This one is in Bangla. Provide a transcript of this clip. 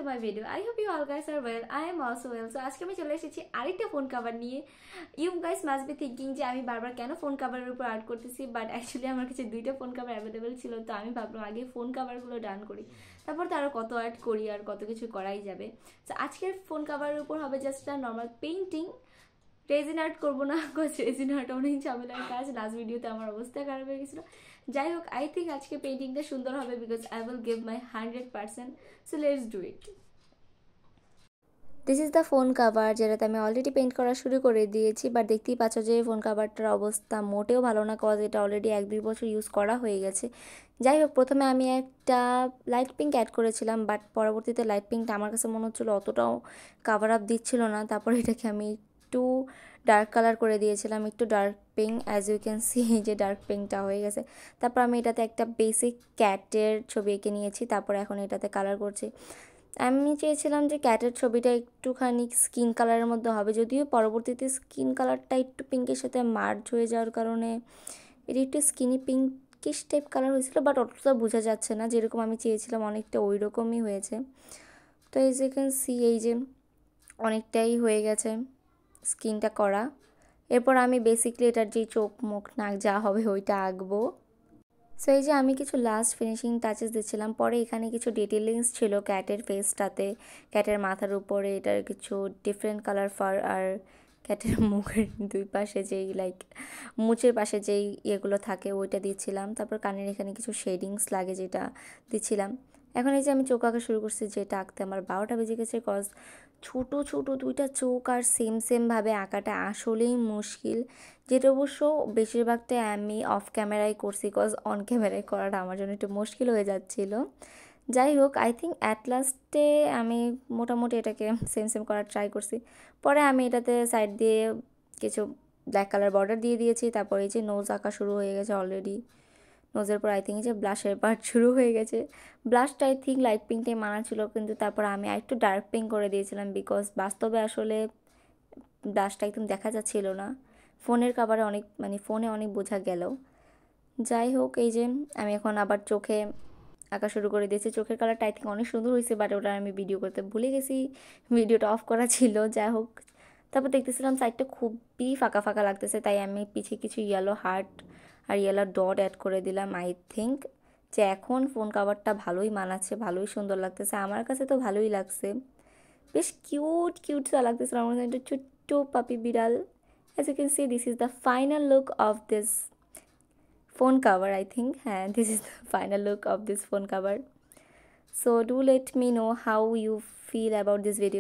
to my video. I hope you all guys are well. I am also well. So আজকে আমি চলে এসেছি আরেকটা ফোন কভার নিয়ে। You guys must be thinking যে আমি বারবার কেন ফোন কভারের উপর আর্ট করতেছি, বাট অ্যাকচুয়ালি আমার কাছে দুইটা ফোন কভার অ্যাভেলেবেল ছিল, তো আমি ভাবলাম আগে ফোন কভারগুলো ডান করি, তারপর তো আরও কত আর্ট করি আর কত কিছু করাই যাবে। তো আজকের ফোন কভারের উপর হবে just normal painting. Resin art করবো না, বিকজ রেজিন আর্ট অনেক ঝামেলার কাজ। লাস্ট ভিডিওতে আমার অবস্থা খারাপ হয়ে গেছিলো। যাই হোক, আই থিঙ্ক আজকে পেইন্টিংটা সুন্দর হবে, because I will give my 100%. So let's do it. This is the phone cover, যেটাতে আমি অলরেডি পেইন্ট করা শুরু করে দিয়েছি, বাট দেখতেই পাচ্ছ যে ফোন কাভারটার অবস্থা মোটেও ভালো না, কজ এটা অলরেডি 1-2 বছর ইউজ করা হয়ে গেছে। যাই হোক, প্রথমে আমি একটা লাইট পিঙ্ক অ্যাড করেছিলাম, বাট পরবর্তীতে লাইট পিঙ্কটা আমার কাছে মনে হচ্ছিলো অতটাও কাভার আপ দিচ্ছিল না। তারপর এটাকে আমি একটু ডার্ক কালার করে দিয়েছিলাম, একটু dark pink, as you can see যে ডার্ক পিঙ্কটা হয়ে গেছে। তারপর আমি এটাতে একটা বেসিক ক্যাটের ছবি এঁকে নিয়েছি, তারপর এখন এটাতে কালার করছি। আমি চেয়েছিলাম যে ক্যাটের ছবিটা একটুখানি স্কিন কালারের মধ্যে হবে, যদিও পরবর্তীতে স্কিন কালারটা একটু পিঙ্কের সাথে মার্জ হয়ে যাওয়ার কারণে এটা একটু স্কিনি পিঙ্কিশ টাইপ কালার হয়েছিল, বাট অতটা বোঝা যাচ্ছে না, যেরকম আমি চেয়েছিলাম অনেকটা ওই রকমই হয়েছে। তো এই যে ক্যান সি, এই যে অনেকটাই হয়ে গেছে স্কিনটা করা। এরপর আমি বেসিকলি এটার যে চোখ মুখ নাক যা হবে ওইটা আঁকবো। সো এই যে আমি কিছু লাস্ট ফিনিশিং টাচেস দিচ্ছিলাম। পরে এখানে কিছু ডিটেলিংস ছিল ক্যাটের ফেসটাতে, ক্যাটের মাথার উপরে এটার কিছু ডিফারেন্ট কালার ফার, আর ক্যাটের মুখের দুই পাশে যেই লাইক মুচের পাশে যেই ইয়েগুলো থাকে ওইটা দিচ্ছিলাম। তারপর কানের এখানে কিছু শেডিংস লাগে যেটা দিচ্ছিলাম। এখন এই যে আমি চোখ আঁকা শুরু করছি, যেটা আঁকতে আমার 12টা বেজে গেছে, কজ ছোটো ছোটো দুইটা চোখ আর সেমভাবে আঁকাটা আসলেই মুশকিল, যেটা অবশ্য বেশিরভাগটাই আমি অফ ক্যামেরায় করছি, কজ অন ক্যামেরায় করাটা আমার জন্য একটু মুশকিল হয়ে যাচ্ছিলো। যাই হোক, আই থিঙ্ক অ্যাট লাস্টে আমি মোটামুটি এটাকে সেম করার ট্রাই করছি। পরে আমি এটাতে সাইড দিয়ে কিছু ব্ল্যাক কালার বর্ডার দিয়ে দিয়েছি। তারপর এই যে নোজ আঁকা শুরু হয়ে গেছে অলরেডি। নোজের পর আই থিঙ্ক যে ব্লাশের পার্ট শুরু হয়ে গেছে। ব্লাশটা আই থিঙ্ক লাইট পিঙ্কটাই মানা ছিল, কিন্তু তারপর আমি আরেকটু ডার্ক পিঙ্ক করে দিয়েছিলাম, বিকজ বাস্তবে আসলে ব্লাশটা একদম দেখা যাচ্ছিল না, ফোনের কাভারে অনেক ফোনে অনেক বোঝা গেল। যাই হোক, এই যে আমি এখন আবার চোখে আঁকা শুরু করে দিয়েছি। চোখের কালারটা আই থিঙ্ক অনেক সুন্দর হয়েছে, বাট ওটা আমি ভিডিও করতে ভুলে গেছি, ভিডিওটা অফ করা ছিল। যাই হোক, তারপর দেখতেছিলাম সাইডটা খুবই ফাঁকা ফাঁকা লাগতেছে, তাই আমি পিছিয়ে কিছু ইয়েলো হার্ট আর ইয়েলো ডট অ্যাড করে দিলাম। আই থিঙ্ক যে এখন ফোন কাভারটা ভালোই মানাচ্ছে, ভালোই সুন্দর লাগতেছে, আমার কাছে তো ভালোই লাগছে, বেশ কিউট লাগতেছিল আমার কাছে, একটা ছোট্ট পাপি বিড়াল। As you can see, this is the final look of this phone cover. I think this is the final look of this phone cover. So do let me know how you feel about this video.